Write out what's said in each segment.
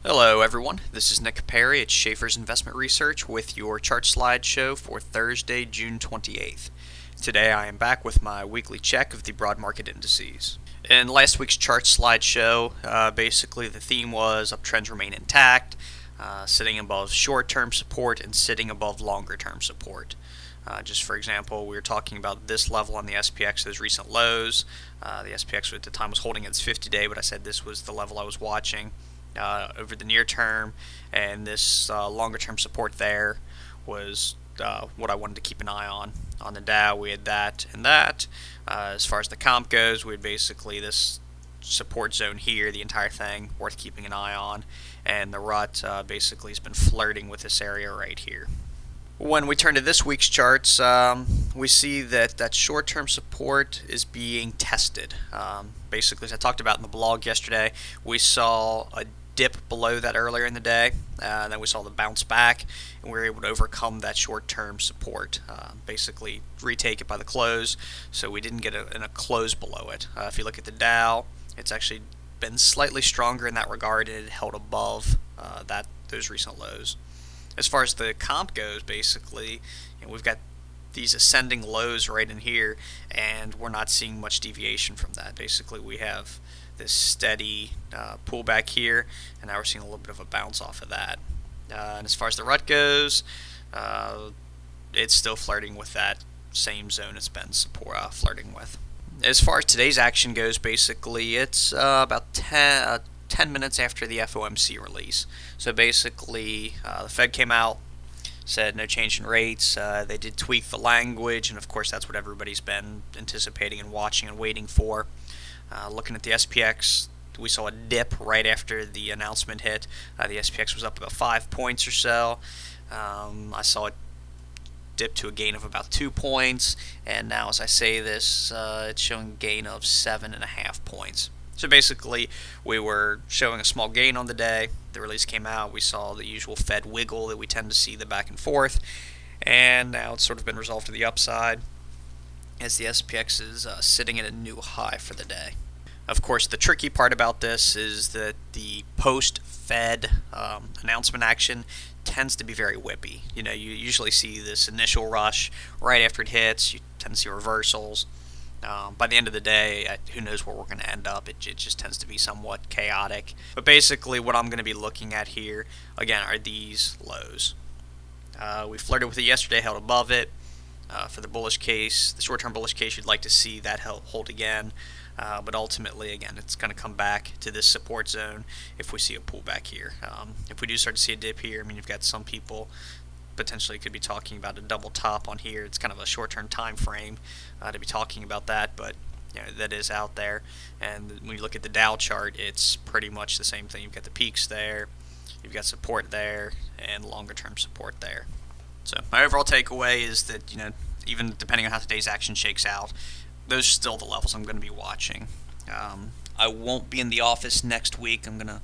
Hello everyone, this is Nick Perry at Schaefer's Investment Research with your chart slideshow for Thursday, June 28th. Today I am back with my weekly check of the broad market indices. In last week's chart slideshow, basically the theme was uptrends remain intact, sitting above short-term support and sitting above longer-term support. Just for example, we were talking about this level on the SPX, those recent lows. The SPX at the time was holding its 50-day, but I said this was the level I was watching over the near term, and this longer term support there was what I wanted to keep an eye on. On the Dow, we had that and that. As far as the comp goes, we had basically this support zone here, the entire thing worth keeping an eye on, and the rut basically has been flirting with this area right here. When we turn to this week's charts, we see that short-term support is being tested. Basically, as I talked about in the blog yesterday, we saw a dip below that earlier in the day, and then we saw the bounce back, and we were able to overcome that short-term support, basically retake it by the close, so we didn't get a close below it. If you look at the Dow, it's actually been slightly stronger in that regard, and it held above those recent lows. As far as the comp goes, basically, we've got these ascending lows right in here, and we're not seeing much deviation from that. Basically, we have this steady pullback here, and now we're seeing a little bit of a bounce off of that. And as far as the rut goes, it's still flirting with that same zone it's been flirting with. As far as today's action goes, basically, it's about 10 minutes after the FOMC release. So basically, the Fed came out, said no change in rates. They did tweak the language, and of course that's what everybody's been anticipating and watching and waiting for. Looking at the SPX, we saw a dip right after the announcement hit. The SPX was up about 5 points or so. I saw it dip to a gain of about 2 points, and now as I say this, it's showing a gain of 7.5 points. So basically, we were showing a small gain on the day. The release came out. We saw the usual Fed wiggle that we tend to see, the back and forth. And now it's sort of been resolved to the upside as the SPX is sitting at a new high for the day. Of course, the tricky part about this is that the post-Fed announcement action tends to be very whippy. You usually see this initial rush right after it hits. You tend to see reversals. By the end of the day, who knows where we're going to end up. It just tends to be somewhat chaotic. But basically, what I'm going to be looking at here, again, are these lows. We flirted with it yesterday, held above it. For the bullish case, the short-term bullish case, you'd like to see that hold again. But ultimately, again, it's going to come back to this support zone if we see a pullback here. If we do start to see a dip here, I mean, you've got some people potentially could be talking about a double top on here. It's kind of a short-term time frame to be talking about that, but that is out there. And when you look at the Dow chart, it's pretty much the same thing. You've got the peaks there, you've got support there, and longer-term support there. So my overall takeaway is that even depending on how today's action shakes out, those are still the levels I'm going to be watching. I won't be in the office next week. I'm going to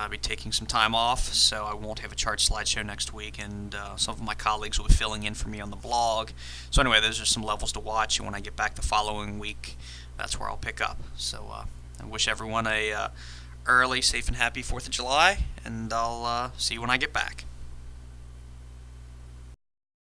be taking some time off, so I won't have a chart slideshow next week, and some of my colleagues will be filling in for me on the blog. So anyway, those are some levels to watch, and when I get back the following week, that's where I'll pick up. So I wish everyone a early, safe, and happy 4th of July, and I'll see you when I get back.